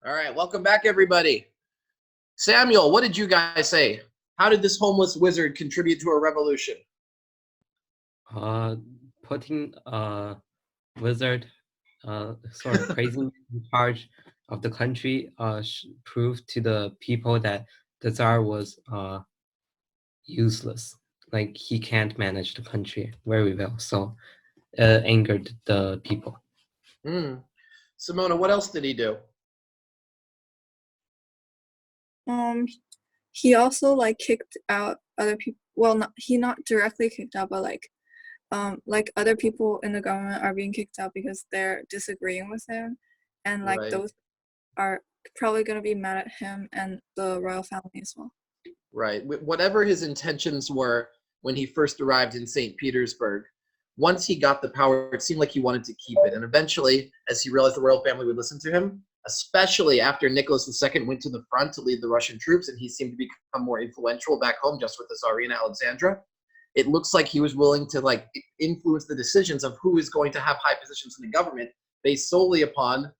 All right, welcome back, everybody. Samuel, what did you guys say? How did this homeless wizard contribute to a revolution? Putting wizard, sort of crazy in charge of the country, proved to the people that the Tsar was useless. Like he can't manage the country very well. So angered the people. Simona, what else did he do? He also like kicked out other people. Well, not directly kicked out, but like other people in the government are being kicked out because they're disagreeing with him, and like Right. those are probably gonna be mad at him and the royal family as well. Right. Whatever his intentions were when he first arrived in St. Petersburg, once he got the power, it seemed like he wanted to keep it. And eventually, as he realized the royal family would listen to him, especially after Nicholas II went to the front to lead the Russian troops, and he seemed to become more influential back home just with the Tsarina Alexandra, it looks like he was willing to like influence the decisions of who is going to have high positions in the government based solely upon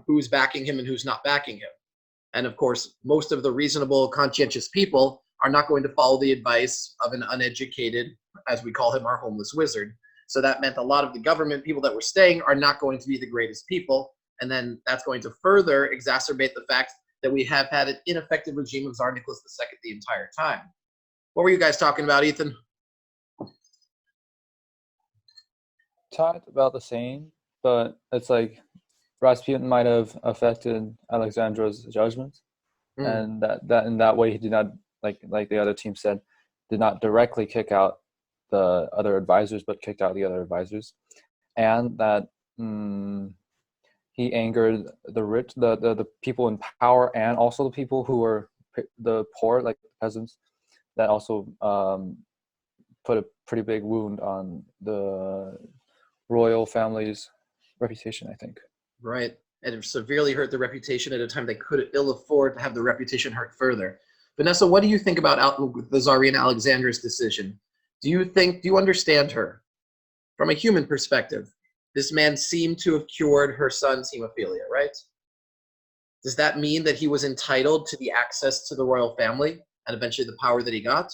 who's backing him and who's not backing him. And of course, most of the reasonable, conscientious people are not going to follow the advice of an uneducated, as we call him, our homeless wizard. So that meant a lot of the government people that were staying are not going to be the greatest people. And then that's going to further exacerbate the fact that we have had an ineffective regime of Tsar Nicholas II the entire time. What were you guys talking about, Ethan? Talked about the same, but it's like Rasputin might have affected Alexandra's judgment, and that in that way he did not, like the other team said, did not directly kick out the other advisors, but kicked out the other advisors, and that he angered the rich, the people in power, and also the people who were the poor, like the peasants. That also put a pretty big wound on the royal family's reputation, I think. Right. And it severely hurt the reputation at a time they could ill afford to have the reputation hurt further. Vanessa, what do you think about the Tsarina Alexandra's decision? Do you understand her? From a human perspective, this man seemed to have cured her son's hemophilia, right? Does that mean that he was entitled to the access to the royal family and eventually the power that he got?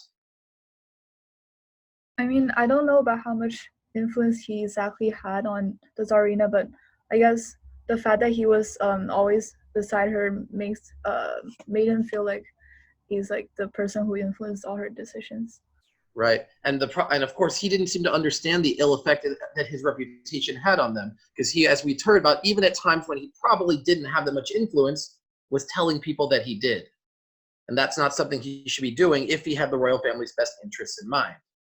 I mean, I don't know about how much influence he exactly had on the Tsarina, but I guess the fact that he was always beside her made him feel like he's like the person who influenced all her decisions. Right, and of course he didn't seem to understand the ill effect that his reputation had on them, because he, as we heard about, even at times when he probably didn't have that much influence, was telling people that he did, and that's not something he should be doing if he had the royal family's best interests in mind.